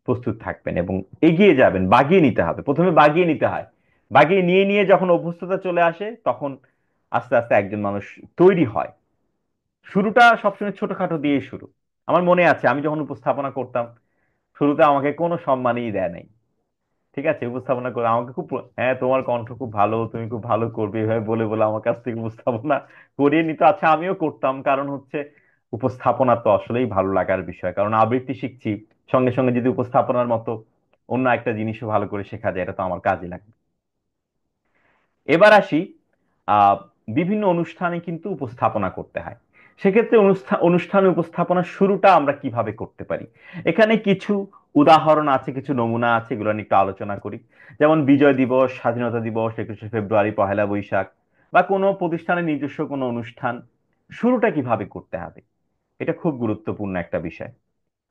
প্রস্তুত থাকবেন এবং এগিয়ে যাবেন। বাগিয়ে নিতে হবে, প্রথমে বাগিয়ে নিতে হয়। বাগিয়ে নিয়ে নিয়ে যখন অভ্যস্ততা চলে আসে, তখন আস্তে আস্তে একজন মানুষ তৈরি হয়। শুরুটা সবসময় ছোটখাটো দিয়ে শুরু। আমার মনে আছে আমি যখন উপস্থাপনা করতাম, শুরুতে আমাকে কোনো সম্মানই দেয় নাই। ঠিক আছে, উপস্থাপনা করে আমাকে খুব হ্যাঁ তোমার কণ্ঠ খুব ভালো, তুমি খুব ভালো করবে, এভাবে বলে বলে আমার কাছ থেকে উপস্থাপনা করিয়ে নিত। আচ্ছা, আমিও করতাম, কারণ হচ্ছে উপস্থাপনা তো আসলেই ভালো লাগার বিষয়। কারণ আবৃত্তি শিখছি, সঙ্গে সঙ্গে যদি উপস্থাপনার মতো অন্য একটা জিনিসও ভালো করে শেখা যায়, এটা তো আমার কাজে লাগে। এবার আসি, আহ বিভিন্ন অনুষ্ঠানে কিন্তু উপস্থাপনা করতে হয়। সেক্ষেত্রে অনুষ্ঠানে উপস্থাপনা শুরুটা আমরা কিভাবে করতে পারি, এখানে কিছু উদাহরণ আছে, কিছু নমুনা আছে, এগুলো নিয়ে একটু আলোচনা করি। যেমন বিজয় দিবস, স্বাধীনতা দিবস, 21শে ফেব্রুয়ারি, পহেলা বৈশাখ, বা কোনো প্রতিষ্ঠানের নিজস্ব কোনো অনুষ্ঠান, শুরুটা কিভাবে করতে হবে, এটা খুব গুরুত্বপূর্ণ একটা বিষয়।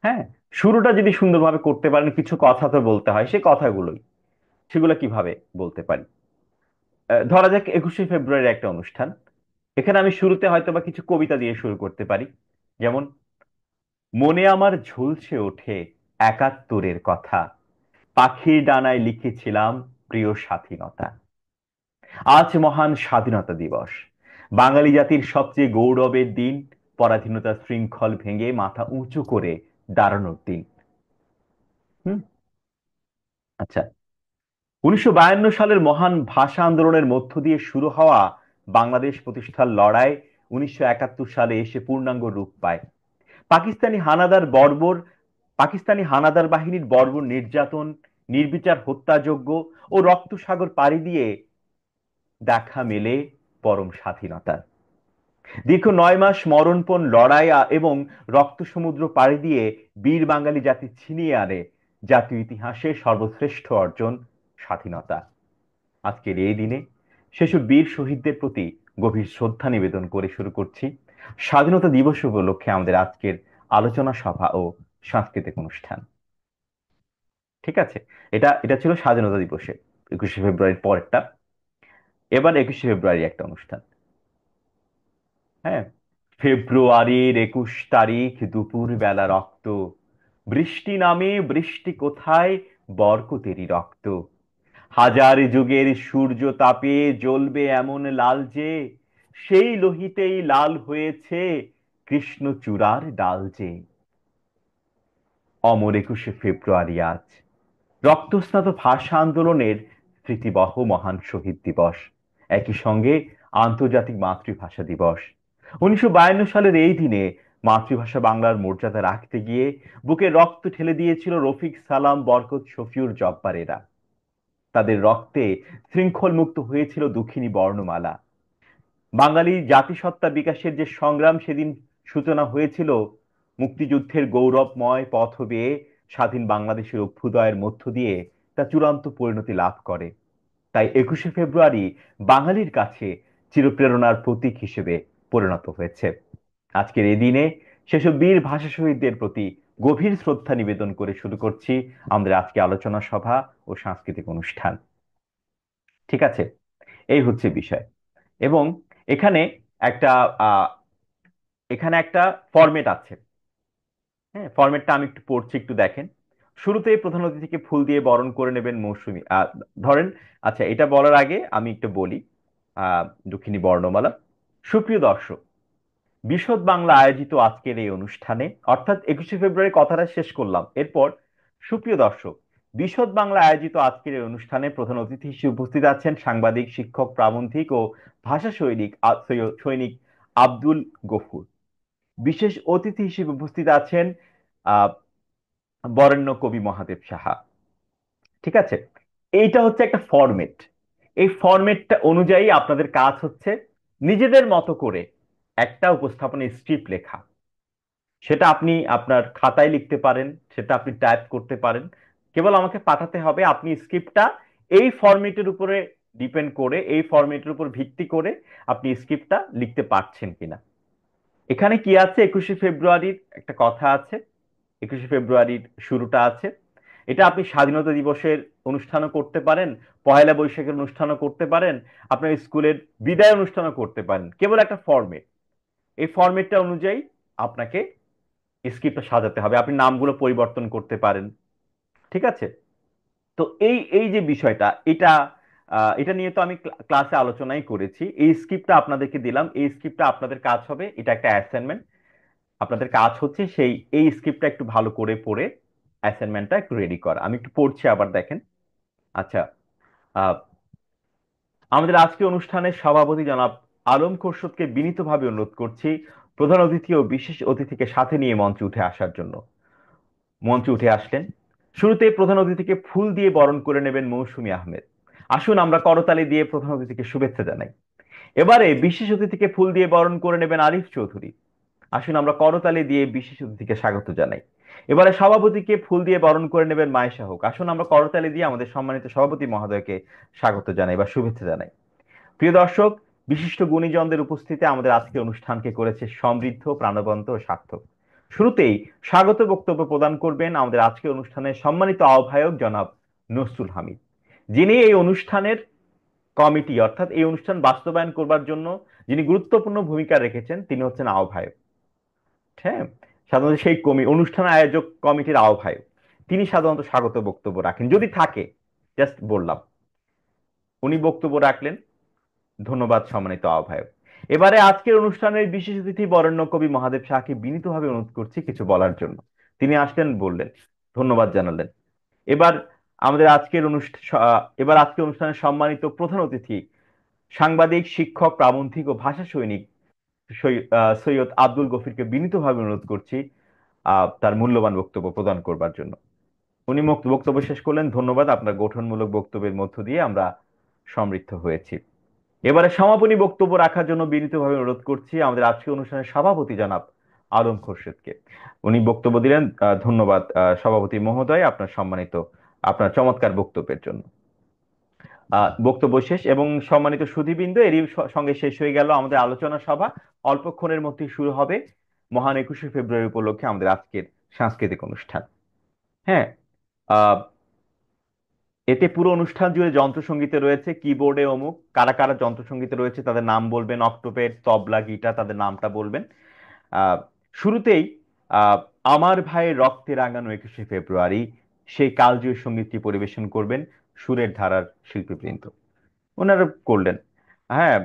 হ্যাঁ, শুরুটা যদি সুন্দরভাবে করতে পারেন, কিছু কথা তো বলতে হয়, সে কথাগুলোই, সেগুলো কিভাবে বলতে পারি। ধরা যাক 21শে ফেব্রুয়ারির একটা অনুষ্ঠান, এখানে আমি শুরুতে হয়তো বা কিছু কবিতা দিয়ে শুরু করতে পারি। যেমন, মনে আমার ঝুলছে ওঠে 71-এর কথা, পাখির ডানায় লিখেছিলাম প্রিয় স্বাধীনতা। আজ মহান স্বাধীনতা দিবস, বাঙালি জাতির সবচেয়ে গৌরবের দিন, পরাধীনতার শৃঙ্খল ভেঙে মাথা উঁচু করে দাঁড়ানোর দিন। হুম, আচ্ছা, 1952 সালের মহান ভাষা আন্দোলনের মধ্য দিয়ে শুরু হওয়া বাংলাদেশ প্রতিষ্ঠার লড়াই 1971 সালে এসে পূর্ণাঙ্গ রূপ পায়। পাকিস্তানি হানাদার বর্বর পাকিস্তানি হানাদার বাহিনীর বর্বর নির্যাতন, নির্বিচার হত্যাযজ্ঞ ও রক্তসাগর পাড়ি দিয়ে দেখা মেলে পরম স্বাধীনতার। দীর্ঘ 9 মাস মরণপণ লড়াই এবং রক্ত সমুদ্র পাড়ি দিয়ে বীর বাঙালি জাতি ছিনিয়ে আনে জাতীয় ইতিহাসে সর্বশ্রেষ্ঠ অর্জন, স্বাধীনতা। আজকের এই দিনে সেসব বীর শহীদদের প্রতি গভীর শ্রদ্ধা নিবেদন করে শুরু করছি স্বাধীনতা দিবস উপলক্ষে আমাদের আজকের আলোচনা সভা ও সাংস্কৃতিক অনুষ্ঠান। ঠিক আছে, এটা এটা ছিল স্বাধীনতা দিবসে 21শে ফেব্রুয়ারির পরেরটা। এবার 21শে ফেব্রুয়ারি একটা অনুষ্ঠান। হ্যাঁ, ফেব্রুয়ারির 21 তারিখ দুপুর বেলা রক্ত, বৃষ্টি নামে বৃষ্টি কোথায়, বরকতেরই রক্ত। হাজার যুগের সূর্য তাপে জ্বলবে এমন লাল যে, সেই লোহিতেই লাল হয়েছে কৃষ্ণচূড়ার ডাল যে। অমর 21শে ফেব্রুয়ারি আজ, রক্তস্নাত ভাষা আন্দোলনের স্মৃতিবহ মহান শহীদ দিবস, একই সঙ্গে আন্তর্জাতিক মাতৃভাষা দিবস। 1952 সালের এই দিনে মাতৃভাষা বাংলার মর্যাদা রাখতে গিয়ে বুকে রক্ত ঠেলে দিয়েছিল রফিক সালাম, বরকত, শফিউর জব্বারেরা। তাদের রক্তে শৃঙ্খল মুক্ত হয়েছিল দুঃখিনী বর্ণমালা। বাঙালি জাতিসত্তা বিকাশের যে সংগ্রাম সেদিন সূচনা হয়েছিল, মুক্তিযুদ্ধের গৌরবময় পথ বেয়ে স্বাধীন বাংলাদেশের অভ্যুদয়ের মধ্য দিয়ে তা চূড়ান্ত পরিণতি লাভ করে। তাই 21শে ফেব্রুয়ারি বাঙালির কাছে চিরপ্রেরণার প্রতীক হিসেবে পরিণত হয়েছে। আজকের এই দিনে সেসব বীর ভাষা শহীদদের প্রতি গভীর শ্রদ্ধা নিবেদন করে শুরু করছি আমাদের আজকে আলোচনা সভা ও সাংস্কৃতিক অনুষ্ঠান। ঠিক আছে, এই হচ্ছে বিষয়। এবং এখানে একটা আহ এখানে একটা ফরম্যাট আছে। হ্যাঁ, ফরম্যাটটা আমি একটু পড়ছি, একটু দেখেন। শুরুতেই প্রধান অতিথিকে ফুল দিয়ে বরণ করে নেবেন মৌসুমী। ধরেন, আচ্ছা, এটা বলার আগে আমি একটু বলি আহ দুঃখিনী বর্ণমালা। সুপ্রিয় দর্শক, বিশদ বাংলা আয়োজিত আজকের এই অনুষ্ঠানে, অর্থাৎ 21শে ফেব্রুয়ারি কথাটা শেষ করলাম, এরপর সুপ্রিয় দর্শক, বিশদ বাংলা আয়োজিত আজকের এই অনুষ্ঠানে প্রধান অতিথি হিসেবে উপস্থিত আছেন সাংবাদিক, শিক্ষক, প্রাবন্ধিক ও ভাষা সৈনিক আব্দুল গফুর। বিশেষ অতিথি হিসেবে উপস্থিত আছেন আহ বরেণ্য কবি মহাদেব সাহা। ঠিক আছে, এইটা হচ্ছে একটা ফরম্যাট। এই ফরম্যাটটা অনুযায়ী আপনাদের কাজ হচ্ছে নিজেদের মতো করে একটা উপস্থাপনের স্ক্রিপ্ট লেখা। সেটা আপনি আপনার খাতায় লিখতে পারেন, সেটা আপনি টাইপ করতে পারেন। কেবল আমাকে পাঠাতে হবে আপনি স্ক্রিপ্টটা এই ফরম্যাটের উপরে ডিপেন্ড করে, এই ফরম্যাটের উপর ভিত্তি করে আপনি স্ক্রিপ্টটা লিখতে পারছেন কিনা। এখানে কি আছে, 21শে ফেব্রুয়ারির একটা কথা আছে, 21শে ফেব্রুয়ারির শুরুটা আছে। এটা আপনি স্বাধীনতা দিবসের অনুষ্ঠানও করতে পারেন, পহেলা বৈশাখের অনুষ্ঠানও করতে পারেন, আপনার স্কুলের বিদায় অনুষ্ঠানও করতে পারেন। কেবল একটা ফরম্যাট, এই ফরম্যাটটা অনুযায়ী আপনাকে স্ক্রিপ্টটা সাজাতে হবে। আপনি নামগুলো পরিবর্তন করতে পারেন। ঠিক আছে, তো এই এই যে বিষয়টা, এটা এটা নিয়ে তো আমি ক্লাসে আলোচনাই করেছি। এই স্ক্রিপ্টটা আপনাদেরকে দিলাম, এই স্ক্রিপ্টটা আপনাদের কাজ হবে, এটা একটা অ্যাসাইনমেন্ট। আপনাদের কাজ হচ্ছে সেই এই স্ক্রিপ্টটা একটু ভালো করে পড়ে অ্যাসাইনমেন্টটা একটু রেডি করা। আমি একটু পড়ছি, আবার দেখেন। আচ্ছা, আহ, আমাদের আজকে অনুষ্ঠানের সভাপতি জনাব আলম খোরশেদকে বিনীতভাবে অনুরোধ করছি প্রধান অতিথি ও বিশেষ অতিথিকে সাথে নিয়ে মঞ্চে উঠে আসার জন্য। মঞ্চে উঠে আসলেন। শুরুতে প্রধান অতিথিকে ফুল দিয়ে বরণ করে নেবেন মৌসুমী আহমেদ। আসুন আমরা করতালি দিয়ে প্রধান অতিথিকে শুভেচ্ছা জানাই। এবারে বিশেষ অতিথিকে ফুল দিয়ে বরণ করে নেবেন আরিফ চৌধুরী। আসুন আমরা করতালি দিয়ে বিশেষ অতিথিকে স্বাগত জানাই। এবারে সভাপতিকে ফুল দিয়ে বরণ করে নেবেন মায়েশা হোক। আসুন আমরা করতালি দিয়ে আমাদের সম্মানিত সভাপতি মহোদয়কে স্বাগত জানাই বা শুভেচ্ছা জানাই। প্রিয় দর্শক, বিশিষ্ট গুণীজনদের উপস্থিতিতে আমাদের আজকের অনুষ্ঠানকে করেছে সমৃদ্ধ, প্রাণবন্ত ও সার্থক। শুরুতেই স্বাগত বক্তব্য প্রদান করবেন আমাদের আজকের অনুষ্ঠানের সম্মানিত আহ্বায়ক জনাব নসরুল হামিদ, যিনি এই অনুষ্ঠানের কমিটি, অর্থাৎ এই অনুষ্ঠান বাস্তবায়ন করবার জন্য যিনি গুরুত্বপূর্ণ ভূমিকা রেখেছেন, তিনি হচ্ছেন আহ্বায়ক। হ্যাঁ, সাধারণত সেই অনুষ্ঠান আয়োজক কমিটির আহ্বায়ক, তিনি সাধারণত স্বাগত বক্তব্য রাখেন যদি থাকে। জাস্ট বললাম, উনি বক্তব্য রাখলেন। ধন্যবাদ সম্মানিত আহ্বায়ক। এবারে আজকের অনুষ্ঠানের বিশেষ অতিথি বরেণ্য কবি মহাদেব শাহকে বিনীতভাবে অনুরোধ করছি কিছু বলার জন্য। তিনি আসলেন, বললেন, ধন্যবাদ জানালেন। এবার আমাদের আজকের অনুষ্ঠানের সম্মানিত প্রধান অতিথি সাংবাদিক, শিক্ষক, প্রাবন্ধিক ও ভাষা সৈনিক সৈয়দ আব্দুল গফিরকে বিনীতভাবে অনুরোধ করছি তার মূল্যবান বক্তব্য প্রদান করবার জন্য। উনি বক্তব্য শেষ করলেন। ধন্যবাদ, আপনার গঠনমূলক বক্তব্যের মধ্য দিয়ে আমরা সমৃদ্ধ হয়েছি। এবারে সমাপনী বক্তব্য রাখার জন্য বিনীতভাবে অনুরোধ করছি আমাদের আজকের অনুষ্ঠানের সভাপতি জনাব আলম খোরশেদকে। উনি বক্তব্য দিলেন। ধন্যবাদ সভাপতি মহোদয়, আপনার চমৎকার বক্তব্যের জন্য। বক্তব্য শেষ। এবং সম্মানিত সুধীবৃন্দ, এরই সঙ্গে শেষ হয়ে গেল আমাদের আলোচনা সভা। অল্পক্ষণের মধ্যে শুরু হবে মহান 21শে ফেব্রুয়ারি উপলক্ষে আমাদের আজকের সাংস্কৃতিক অনুষ্ঠান। হ্যাঁ, আহ এতে পুরো অনুষ্ঠান জুড়ে যন্ত্রসঙ্গীতে রয়েছে, কিবোর্ডে অমুক, কারা কারা যন্ত্রসঙ্গীতে রয়েছে তাদের নাম বলবেন, অক্টোপেড, তবলা, গিটার, তাদের নামটা বলবেন। আহ শুরুতেই আহ আমার ভাইয়ের রক্তে রাঙানো 21শে ফেব্রুয়ারি সেই কালজয়ী সঙ্গীতটি পরিবেশন করবেন সুরের ধারার শিল্পীবৃন্দ। ওনারা করলেন। হ্যাঁ,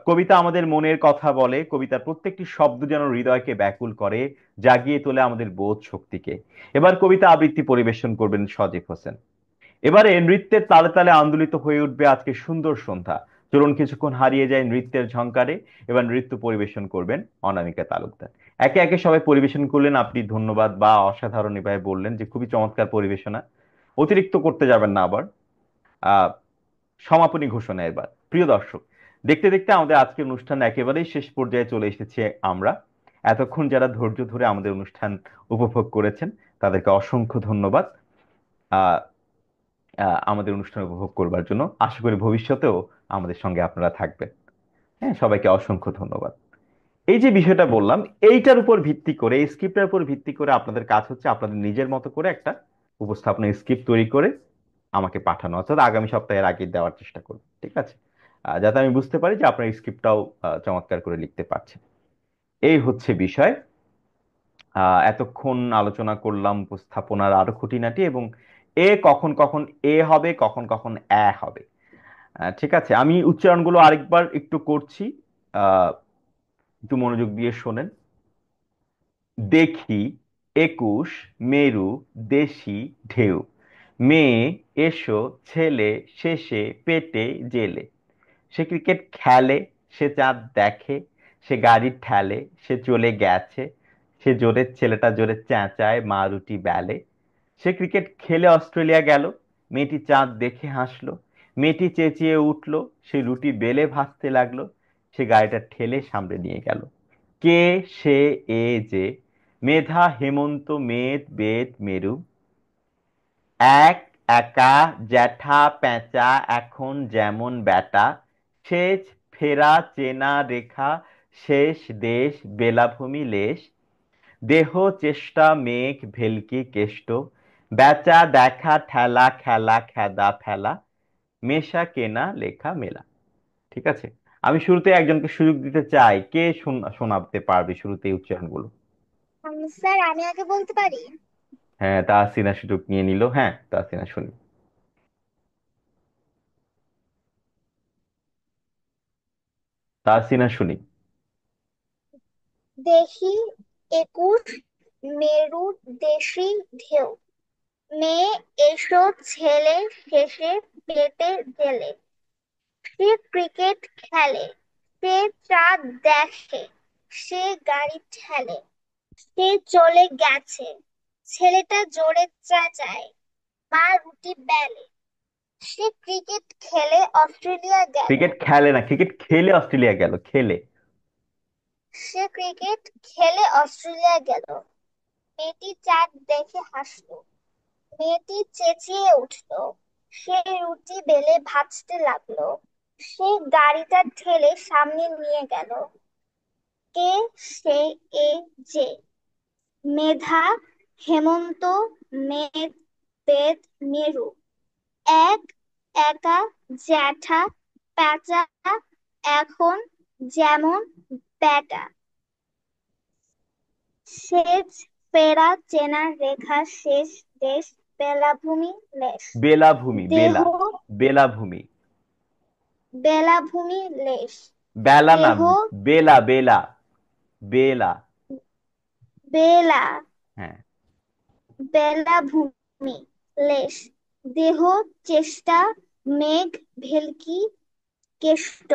কবিতা আমাদের মনের কথা বলে, কবিতার প্রত্যেকটি শব্দ যেন হৃদয়কে ব্যাকুল করে, জাগিয়ে তোলে আমাদের বোধ শক্তিকে। এবার কবিতা আবৃত্তি পরিবেশন করবেন সজীব হোসেন। এবারে নৃত্যের তালে তালে আন্দোলিত হয়ে উঠবে আজকে সুন্দর সন্ধ্যা। চলুন কিছুক্ষণ হারিয়ে যায় নৃত্যের ঝংকারে। এবার নৃত্য পরিবেশন করবেন অনামিকা তালুকদার। একে একে সবাই পরিবেশন করলেন। আপনি ধন্যবাদ বা অসাধারণ এভাবে বললেন যে খুবই চমৎকার পরিবেশনা। অতিরিক্ত করতে যাবেন না আবার। আহ সমাপনী ঘোষণা এবার। প্রিয় দর্শক, দেখতে দেখতে আমাদের আজকের অনুষ্ঠান একেবারেই শেষ পর্যায়ে চলে এসেছি আমরা। এতক্ষণ যারা ধৈর্য ধরে আমাদের অনুষ্ঠান উপভোগ করেছেন তাদেরকে অসংখ্য ধন্যবাদ। আহ আমাদের অনুষ্ঠান উপভোগ করবার জন্য আশা করি ভবিষ্যতেও আমাদের সঙ্গে আপনারা থাকবেন। হ্যাঁ, সবাইকে অসংখ্য ধন্যবাদ। এই যে বিষয়টা বললাম, এইটার উপর ভিত্তি করে, এই স্ক্রিপ্টের উপর ভিত্তি করে আপনাদের কাজ হচ্ছে আপনাদের নিজের মতো করে একটা উপস্থাপনা স্ক্রিপ্ট তৈরি করে আমাকে পাঠানো, অর্থাৎ আগামী সপ্তাহের আগে দেওয়ার চেষ্টা করুন, ঠিক আছে? যাতে আমি বুঝতে পারি যে আপনার স্ক্রিপ্টটাও চমৎকার করে লিখতে পারছেন। এই হচ্ছে বিষয়। এতক্ষণ আলোচনা করলাম উপস্থাপনার আরো খুঁটিনাটি, এবং এ কখন কখন এ হবে, কখন কখন হবে। ঠিক আছে, আমি উচ্চারণগুলো আরেকবার একটু করছি। আহ একটু মনোযোগ দিয়ে শোনেন। দেখি, 21, মেরু, দেশি, ঢেউ, মেয়ে, এসো, ছেলে, শেষে, পেটে, জেলে, সে ক্রিকেট খেলে, সে চাঁদ দেখে, সে গাড়ি ঠেলে, সে চলে গেছে, সে জোরে, ছেলেটা জোরে চেঁচায়, মা রুটি বেলে, সে ক্রিকেট খেলে অস্ট্রেলিয়া গেল, মেয়েটি চাঁদ দেখে হাসলো, মেয়েটি চেঁচিয়ে উঠলো, সে রুটি বেলে ভাজতে লাগলো, সে গাড়িটা ঠেলে সামনে নিয়ে গেল। কে সে, এ যে, মেধা, হেমন্ত, মেদ, বেদ, মেরু, এক, একা, জ্যাঠা, পেঁচা, এখন, যেমন, বেটা, সেচ, ফেরা, চেনা, রেখা, শেষ, দেশ, বেলাভূমি, লেশ, দেহ, চেষ্টা, মেঘ, ভেলকি, কেষ্ট, বেচা, দেখা, ঠেলা, খেলা, খেদা, ফেলা, মেশা, কেনা, লেখা, মেলা। ঠিক আছে, আমি শুরুতে একজনকে সুযোগ দিতে চাই। কে শোনাতে পারবে শুরুতে এই উচ্চারণগুলো? স্যার, আমি আগে বলতে পারি। হ্যাঁ, তাহসিনা সুযোগ নিয়ে নিল। হ্যাঁ, তাহসিনা শুনি। তাহসিনা শুনি। দেখি, 21, মেরু, দেশি, ঢেউ, মেয়ে, এসো, ছেলে, শেষে, পেটে, জেলে, সে ক্রিকেট খেলে, সে চাঁদ দেখে, সে গাড়ি ঠেলে, সে চলে গেছে, ছেলেটা জোরে চেঁচায়, মা রুটি বেলে, সে ক্রিকেট খেলে অস্ট্রেলিয়া গেল, ক্রিকেট খেলে না, ক্রিকেট খেলে অস্ট্রেলিয়া গেল, খেলে। সে ক্রিকেট খেলে অস্ট্রেলিয়া গেল, মেয়েটি চাঁদ দেখে হাসলো, মেয়েটি চেঁচিয়ে উঠলো, সে রুটি বেলে ভাজতে লাগলো, সে গাড়িটা ঠেলে সামনে নিয়ে গেল। কে সে, এ যে, মেধা, হেমন্ত, মেদ, বেদ, মেরু, এক, একা, জ্যাঠা, প্যাঁচা, এখন, যেমন, বেটা, সেচ, ফেরা, চেনা, রেখা, শেষ, দেশ, বেলাভূমি, লেশ, বেলাভূমি, দেহ, বেলা, বেলাভূমি। বেলাভূমি, লেশ, বেলা না, দেহ, বেলা, বেলা, বেলা। বেলা, হ্যাঁ। বেলাভূমি, লেশ, দেহ, চেষ্টা, মেঘ, ভেলকি, কেষ্ট,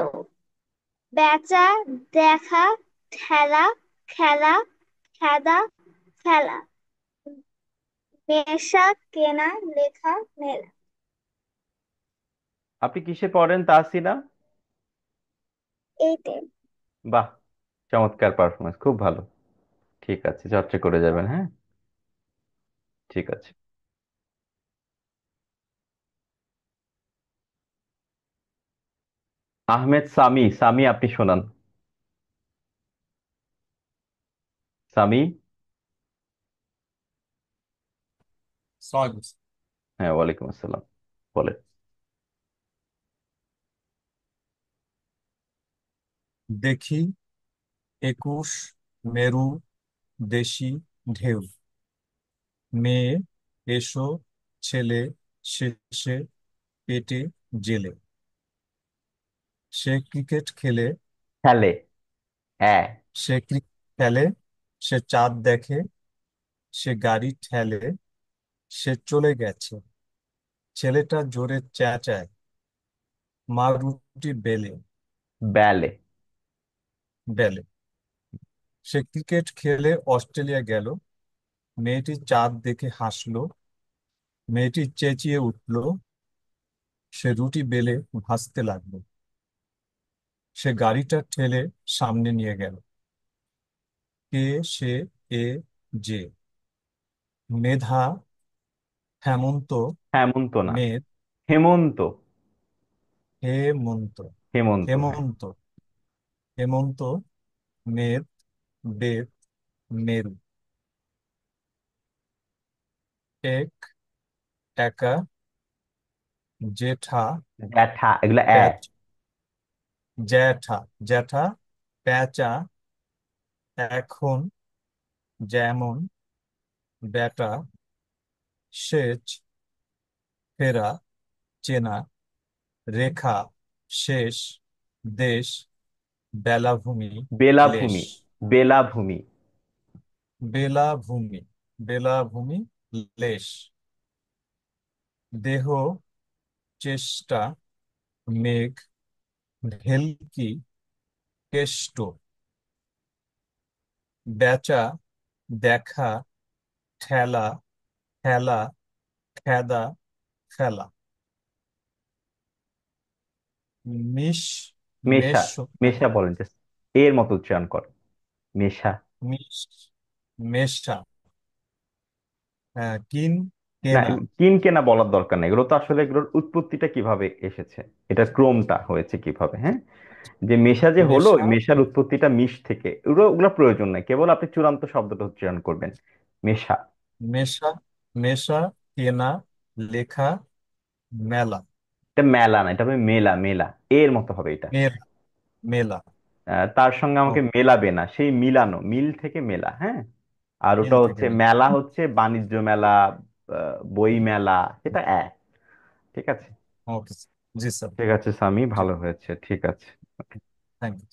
বেচা, দেখা, ঠেলা, খেলা, খেদা, ফেলা, মেশা, কেনা, লেখা, মেলা। আপনি কিসে পড়েন তাহসিনা? এইটাই। বাহ, চমৎকার পারফরমেন্স, খুব ভালো। ঠিক আছে, চর্চা করে যাবেন। হ্যাঁ, ঠিক আছে। আহমেদ সামি। সামি, আপনি শোনান। সামি। সয়েবস। হ্যাঁ, ওয়ালাইকুম আসসালাম। বলেন। দেখি 21 মেরু দেশি ঢেউ, মেয়ে এসো, ছেলে শেষে পেটে জেলে, সে ক্রিকেট খেলে, খেলে। হ্যাঁ। সে ক্রিকেট খেলে, সে চাঁদ দেখে, সে গাড়ি ঠেলে, সে চলে গেছে, ছেলেটা জোরে চেঁচায়, মা রুটি বেলে বেলে। বেলে, সে ক্রিকেট খেলে অস্ট্রেলিয়া গেল, মেয়েটি চাঁদ দেখে হাসলো, মেয়েটি চেঁচিয়ে উঠলো, সে রুটি বেলে ভাজতে লাগলো, সে গাড়িটা ঠেলে সামনে নিয়ে গেল, কে সে, এ যে, মেধা হেমন্ত, হেমন্ত না, মেদ হেমন্ত। হেমন্ত, হেমন্ত, হ্যাঁ। হেমন্ত, হেমন্ত, মেদ বেদ মেরু, এক একা, জেঠা, জ্যাঠা, এগুলা প্যাচ, জ্যাঠা, জ্যাঠা, প্যাচা, এখন, যেমন, বেটা, সেচ, ফেরা, চেনা, রেখা, শেষ, দেশ, বেলাভূমি, লেশ, বেলাভূমি। বেলাভূমি। বেলাভূমি, বেলাভূমি, লেশ, দেহ, চেষ্টা, মেঘ, ভেলকি, কেষ্ট, বেচা, দেখা, ঠেলা, খেলা, খেদা, খেলা, মিশ, মেশা। মেষ, মেশা বলেন, just এর মতো উচ্চারণ কর। মেশা। মিশ, মেষা, কিন, না, কেনা, কিন কেনা বলার দরকার নেই, এগুলো তো আসলে এগুলোর উৎপত্তিটা কিভাবে এসেছে, এটার ক্রমটা হয়েছে কিভাবে, হ্যাঁ। যে মেশা যে হলো, ওই মেষা, মেশার উৎপত্তিটা মিশ থেকে, ওগুলো ওগুলো প্রয়োজন নাই, কেবল আপনি চূড়ান্ত শব্দটা উচ্চারণ করবেন। মেশা। মেষা, মেষা, কেনা, লেখা, মেলা, এটা মেলা না, এটা হবে মেলা। মেলা এর মতো হবে এটা। মেলা, মেলা, তার সঙ্গে ও, আমাকে মেলাবে না, সেই মিলানো, মিল থেকে মেলা, হ্যাঁ। আর মিল ওটা থেকে হচ্ছে মেলা। মেলা, হচ্ছে বাণিজ্য মেলা, বই মেলা, সেটা এক। ঠিক আছে। ওকে, জি স্যার। ঠিক আছে সামি, ঠিক, ভালো হয়েছে, ঠিক আছে। Thank you.